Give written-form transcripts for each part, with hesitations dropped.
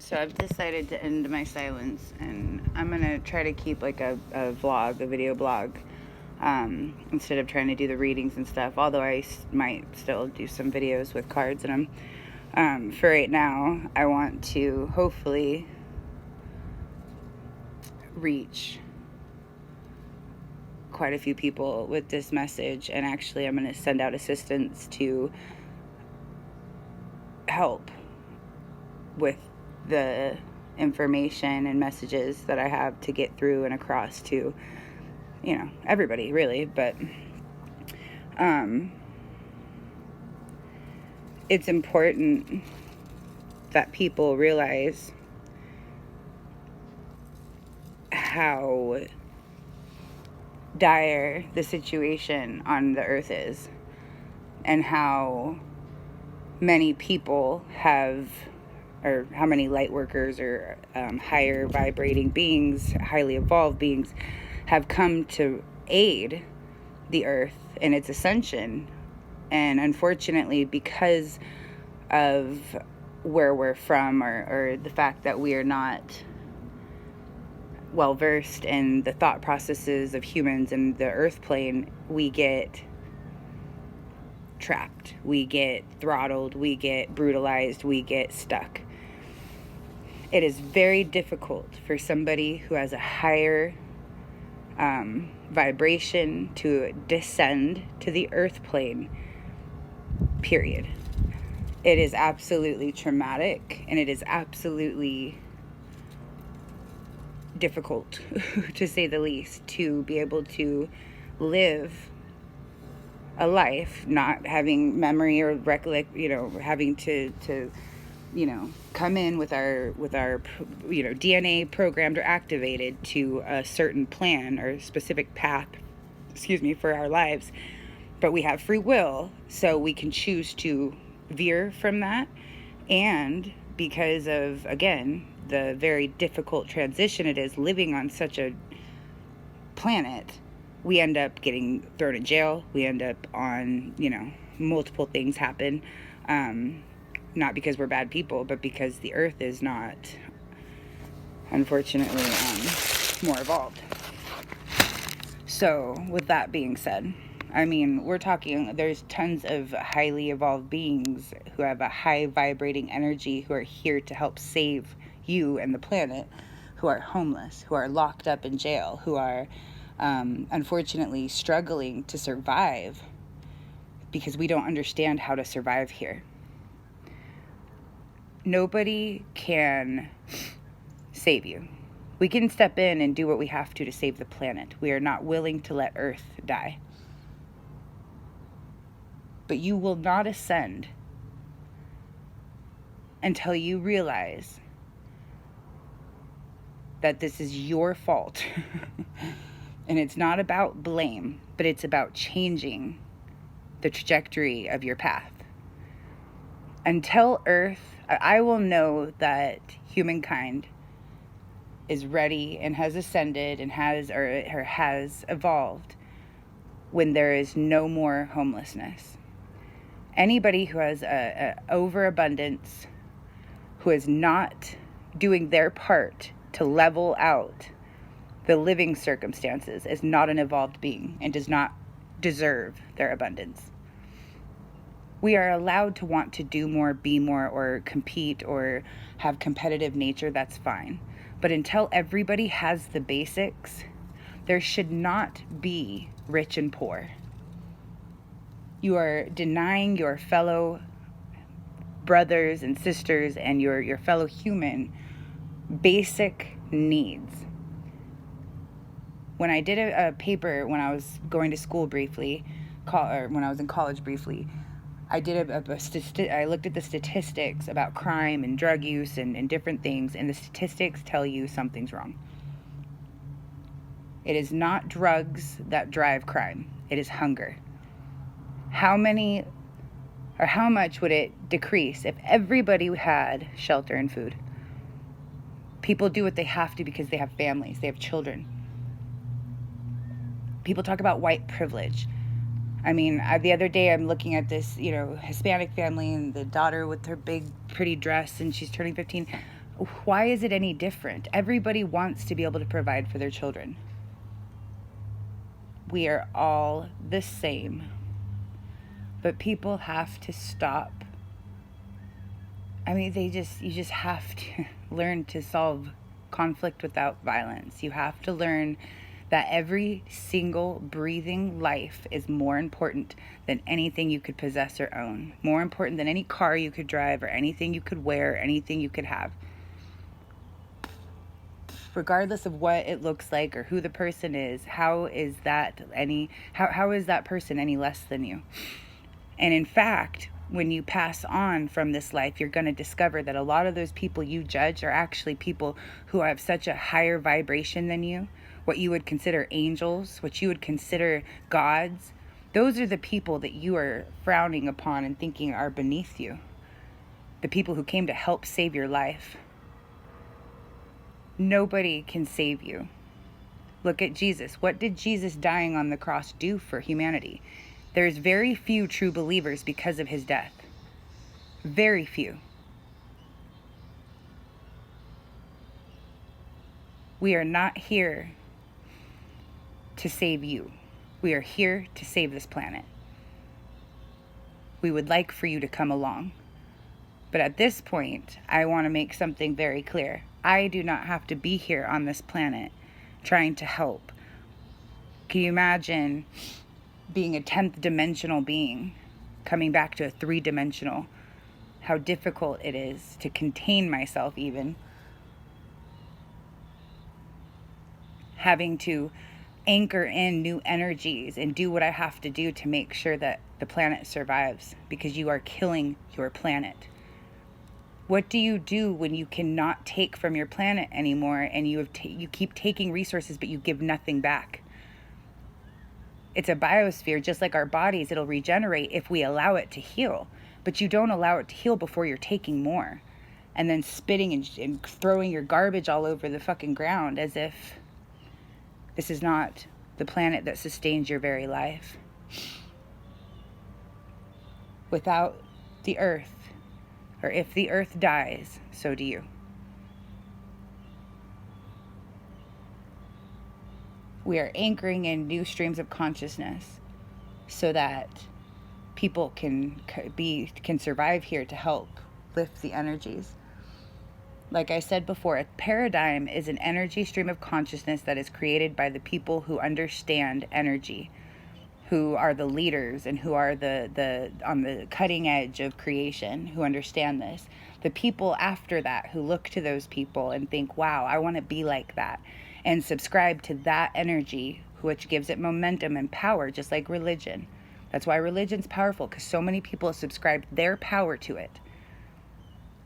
So I've decided to end my silence, and I'm gonna try to keep like a vlog, a video blog, instead of trying to do the readings and stuff. Although I might still do some videos with cards, and for right now, I want to hopefully reach quite a few people with this message. And actually, I'm gonna send out assistants to help with the information and messages that I have to get through and across to, everybody really. But it's important that people realize how dire the situation on the earth is, and how many people have, or how many light workers or higher vibrating beings, highly evolved beings, have come to aid the earth in its ascension. And unfortunately, because of where we're from, or the fact that we are not well versed in the thought processes of humans and the earth plane, we get trapped, we get throttled, we get brutalized, we get stuck. It is very difficult for somebody who has a higher vibration to descend to the earth plane, period. It is absolutely traumatic, and it is absolutely difficult, to say the least, to be able to live a life not having memory or recollect, having to come in with our DNA programmed or activated to a certain plan or specific path, for our lives. But we have free will, so we can choose to veer from that. And because of, again, the very difficult transition it is living on such a planet, we end up getting thrown in jail. We end up on, multiple things happen. Not because we're bad people, but because the earth is not, unfortunately, more evolved. So with that being said, we're talking, there's tons of highly evolved beings who have a high vibrating energy, who are here to help save you and the planet, who are homeless, who are locked up in jail, who are unfortunately struggling to survive because we don't understand how to survive here. Nobody can save you. We can step in and do what we have to save the planet. We are not willing to let Earth die. But you will not ascend until you realize that this is your fault. And it's not about blame, but it's about changing the trajectory of your path. Until Earth, I will know that humankind is ready and has ascended and has evolved when there is no more homelessness. Anybody who has a overabundance, who is not doing their part to level out the living circumstances, is not an evolved being and does not deserve their abundance. We are allowed to want to do more, be more, or compete, or have competitive nature. That's fine. But until everybody has the basics, there should not be rich and poor. You are denying your fellow brothers and sisters and your fellow human basic needs. When I did a paper when I was going to school briefly, or when I was in college briefly, I did I looked at the statistics about crime and drug use and different things, and the statistics tell you something's wrong. It is not drugs that drive crime. It is hunger. How much would it decrease if everybody had shelter and food? People do what they have to because they have families, they have children. People talk about white privilege. The other day I'm looking at this, Hispanic family, and the daughter with her big, pretty dress, and she's turning 15. Why is it any different? Everybody wants to be able to provide for their children. We are all the same. But people have to stop. I mean, you just have to learn to solve conflict without violence. You have to learn that every single breathing life is more important than anything you could possess or own. More important than any car you could drive or anything you could wear, or anything you could have. Regardless of what it looks like or who the person is, how is that person any less than you? And in fact, when you pass on from this life, you're going to discover that a lot of those people you judge are actually people who have such a higher vibration than you, what you would consider angels, what you would consider gods. Those are the people that you are frowning upon and thinking are beneath you. The people who came to help save your life. Nobody can save you. Look at Jesus. What did Jesus dying on the cross do for humanity? There's very few true believers because of his death. Very few. We are not here to save you. We are here to save this planet. We would like for you to come along. But at this point, I want to make something very clear. I do not have to be here on this planet trying to help. Can you imagine being a 10th dimensional being, coming back to a 3-dimensional, how difficult it is to contain myself even. Having to anchor in new energies and do what I have to do to make sure that the planet survives, because you are killing your planet. What do you do when you cannot take from your planet anymore and you keep taking resources but you give nothing back? It's a biosphere, just like our bodies. It'll regenerate if we allow it to heal. But you don't allow it to heal before you're taking more. And then spitting and throwing your garbage all over the fucking ground as if this is not the planet that sustains your very life. Without the earth, or if the earth dies, so do you. We are anchoring in new streams of consciousness so that people can survive here to help lift the energies. Like I said before, a paradigm is an energy stream of consciousness that is created by the people who understand energy, who are the leaders and who are the on the cutting edge of creation, who understand this. The people after that who look to those people and think, wow, I want to be like that, and subscribe to that energy, which gives it momentum and power, just like religion. That's why religion's powerful, because so many people subscribe their power to it.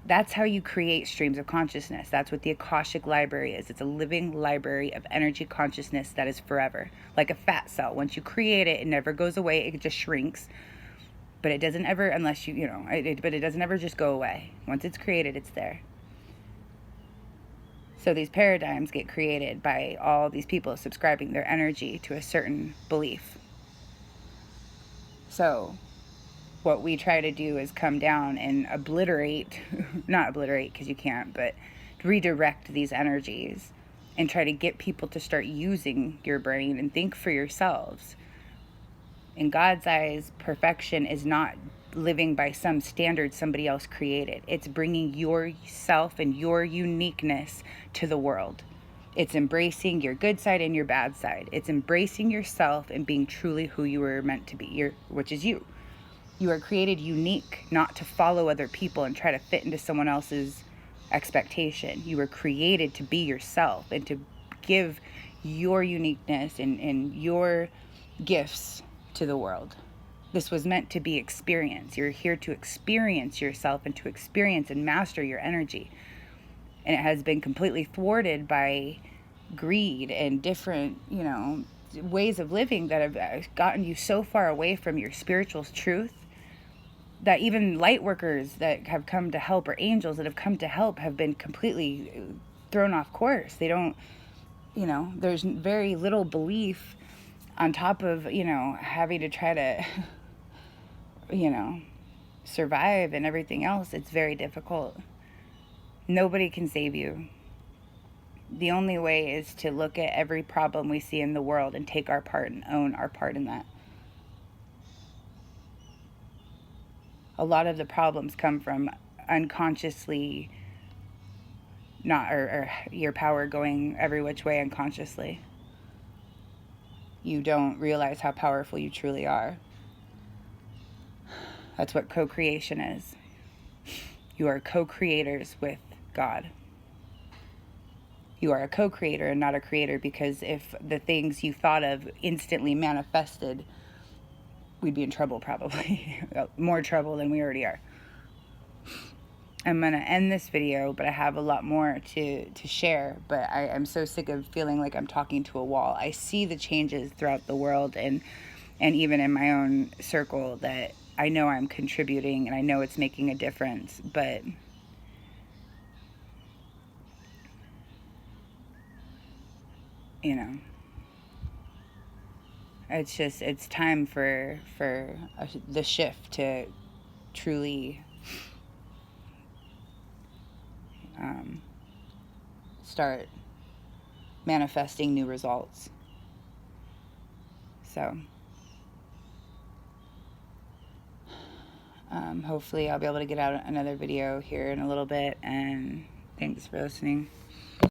That's how you create streams of consciousness. That's what the Akashic Library is. It's a living library of energy consciousness that is forever. Like a fat cell. Once you create it, it never goes away. It just shrinks. But it doesn't ever, unless but it doesn't ever just go away. Once it's created, it's there. So these paradigms get created by all these people subscribing their energy to a certain belief. So what we try to do is come down and obliterate, not obliterate because you can't, but redirect these energies and try to get people to start using your brain and think for yourselves. In God's eyes, perfection is not living by some standard somebody else created. It's bringing yourself and your uniqueness to the world. It's embracing your good side and your bad side. It's embracing yourself and being truly who you were meant to be, which is you. You are created unique, not to follow other people and try to fit into someone else's expectation. You were created to be yourself and to give your uniqueness and your gifts to the world. This was meant to be experience. You're here to experience yourself and to experience and master your energy. And it has been completely thwarted by greed and different, ways of living that have gotten you so far away from your spiritual truth that even light workers that have come to help, or angels that have come to help, have been completely thrown off course. They don't, there's very little belief on top of, having to try to, survive and everything else. It's very difficult. Nobody can save you. The only way is to look at every problem we see in the world and take our part and own our part in that. A lot of the problems come from unconsciously not, or your power going every which way unconsciously. You don't realize how powerful you truly are. That's what co-creation is. You are co-creators with God. You are a co-creator and not a creator, because if the things you thought of instantly manifested, we'd be in trouble probably. More trouble than we already are. I'm going to end this video, but I have a lot more to share. But I'm so sick of feeling like I'm talking to a wall. I see the changes throughout the world and even in my own circle that I know I'm contributing and I know it's making a difference. But you know, it's time for the shift to truly start manifesting new results. So hopefully I'll be able to get out another video here in a little bit, and thanks for listening.